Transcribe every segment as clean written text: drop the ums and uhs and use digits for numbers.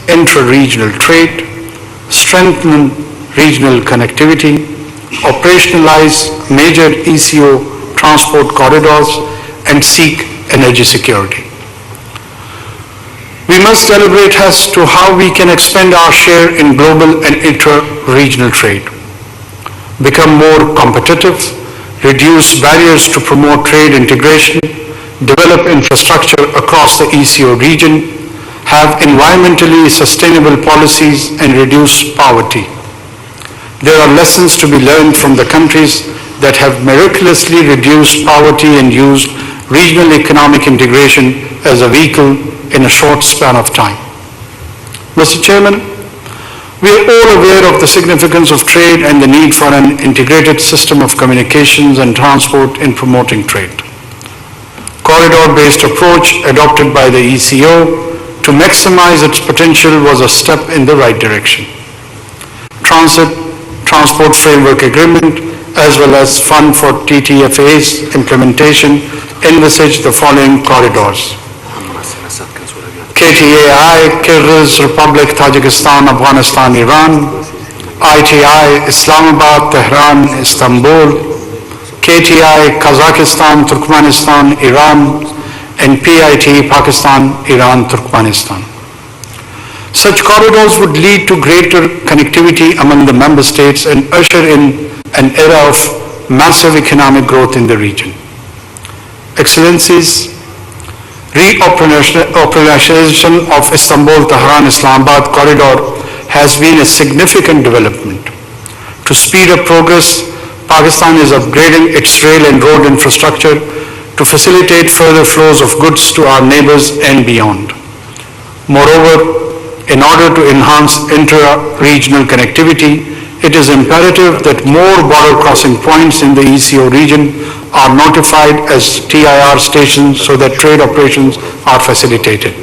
intra-regional trade, strengthen regional connectivity, operationalize major ECO transport corridors, and seek energy security. We must deliberate as to how we can expand our share in global and intra-regional trade, become more competitive, reduce barriers to promote trade integration, develop infrastructure across the ECO region, have environmentally sustainable policies, and reduce poverty. There are lessons to be learned from the countries that have miraculously reduced poverty and used regional economic integration as a vehicle in a short span of time. Mr. Chairman, we are all aware of the significance of trade and the need for an integrated system of communications and transport in promoting trade. Corridor-based approach adopted by the ECO to maximize its potential was a step in the right direction. Transport Framework Agreement, as well as Fund for TTFA's implementation, envisage the following corridors. KTAI, Kyrgyz Republic, Tajikistan, Afghanistan, Iran. ITI, Islamabad, Tehran, Istanbul. KTI, Kazakhstan, Turkmenistan, Iran. And PIT, Pakistan, Iran, Turkmenistan. Such corridors would lead to greater connectivity among the member states and usher in an era of massive economic growth in the region. Excellencies, reoperationalization of Istanbul-Tehran-Islamabad corridor has been a significant development. To speed up progress, Pakistan is upgrading its rail and road infrastructure to facilitate further flows of goods to our neighbors and beyond. Moreover, in order to enhance intra-regional connectivity, it is imperative that more border crossing points in the ECO region are notified as TIR stations so that trade operations are facilitated.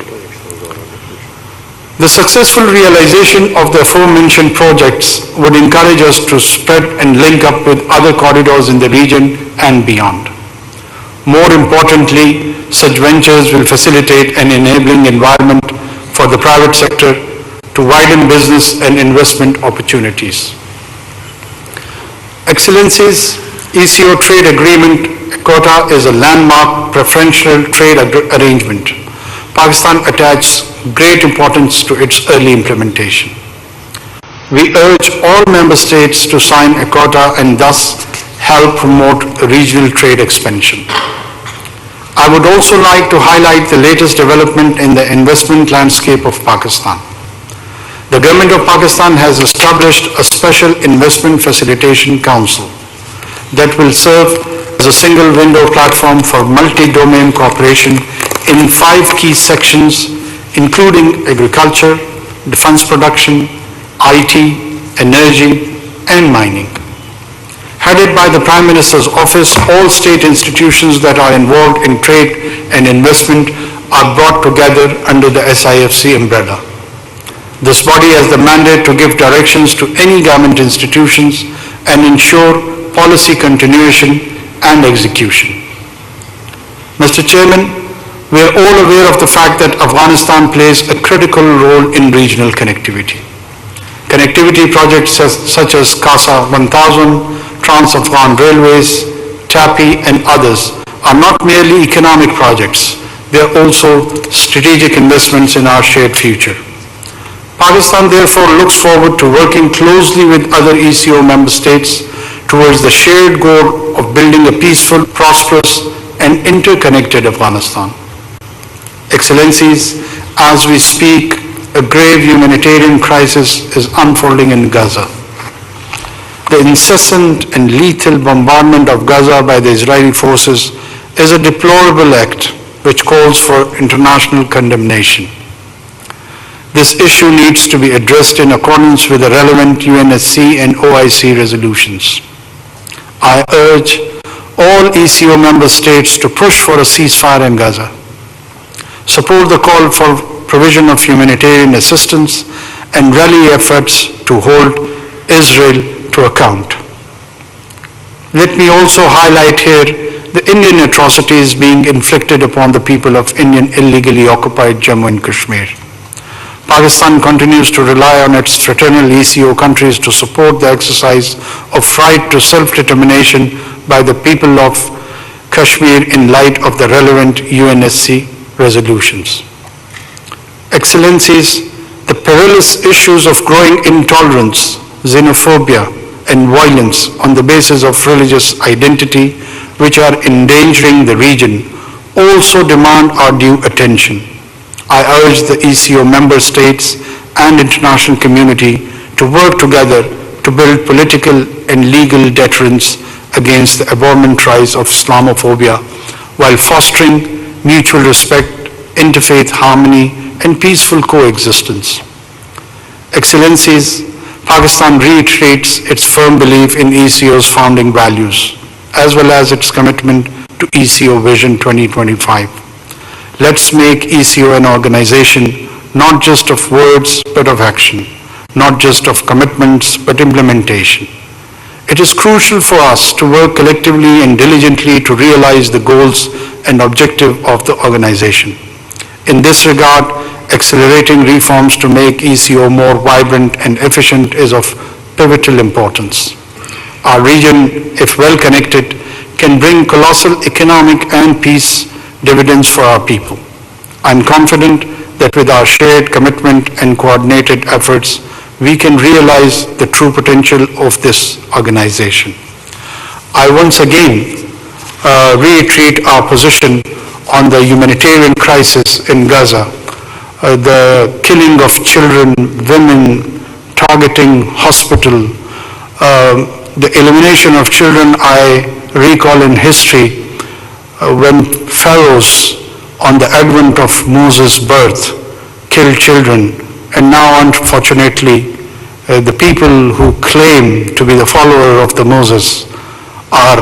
The successful realization of the aforementioned projects would encourage us to spread and link up with other corridors in the region and beyond. More importantly, such ventures will facilitate an enabling environment for the private sector to widen business and investment opportunities. Excellencies, ECO Trade Agreement quota is a landmark preferential trade arrangement. Pakistan attaches great importance to its early implementation. We urge all member states to sign a quota and thus help promote regional trade expansion. I would also like to highlight the latest development in the investment landscape of Pakistan. The government of Pakistan has established a special investment facilitation council that will serve as a single window platform for multi-domain cooperation in 5 key sections, including agriculture, defense production, IT, energy, and mining. Headed by the Prime Minister's office, all state institutions that are involved in trade and investment are brought together under the SIFC umbrella. This body has the mandate to give directions to any government institutions and ensure policy continuation and execution. Mr. Chairman, we are all aware of the fact that Afghanistan plays a critical role in regional connectivity. Connectivity projects such as CASA 1000, Trans-Afghan Railways, TAPI, and others are not merely economic projects, they are also strategic investments in our shared future. Pakistan therefore looks forward to working closely with other ECO member states towards the shared goal of building a peaceful, prosperous, and interconnected Afghanistan. Excellencies, as we speak, a grave humanitarian crisis is unfolding in Gaza. The incessant and lethal bombardment of Gaza by the Israeli forces is a deplorable act which calls for international condemnation. This issue needs to be addressed in accordance with the relevant UNSC and OIC resolutions. I urge all ECO member states to push for a ceasefire in Gaza, support the call for provision of humanitarian assistance, and rally efforts to hold Israel to account. Let me also highlight here the Indian atrocities being inflicted upon the people of Indian illegally occupied Jammu and Kashmir. Pakistan continues to rely on its fraternal ECO countries to support the exercise of right to self-determination by the people of Kashmir in light of the relevant UNSC resolutions. Excellencies, the perilous issues of growing intolerance, xenophobia, and violence on the basis of religious identity, which are endangering the region, also demand our due attention. I urge the ECO member states and international community to work together to build political and legal deterrence against the abhorrent rise of Islamophobia while fostering mutual respect, interfaith harmony, and peaceful coexistence. Excellencies, Pakistan reiterates its firm belief in ECO's founding values, as well as its commitment to ECO Vision 2025. Let's make ECO an organization not just of words but of action, not just of commitments but implementation. It is crucial for us to work collectively and diligently to realize the goals and objective of the organization. In this regard, accelerating reforms to make ECO more vibrant and efficient is of pivotal importance. Our region, if well connected, can bring colossal economic and peace dividends for our people. I'm confident that with our shared commitment and coordinated efforts, we can realize the true potential of this organization. I once again reiterate our position on the humanitarian crisis in Gaza, the killing of children, women, targeting hospital, the elimination of children. I recall in history when pharaohs on the advent of Moses' birth killed children, and now unfortunately the people who claim to be the follower of the Moses are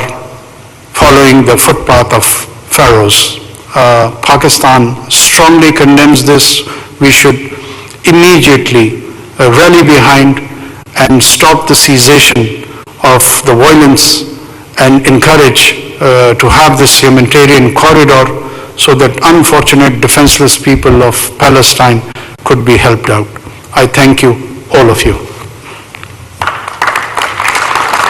following the footpath of pharaohs. Pakistan strongly condemns this. We should immediately rally behind and stop the cessation of the violence and encourage to have this humanitarian corridor so that unfortunate defenseless people of Palestine could be helped out. I thank you, all of you.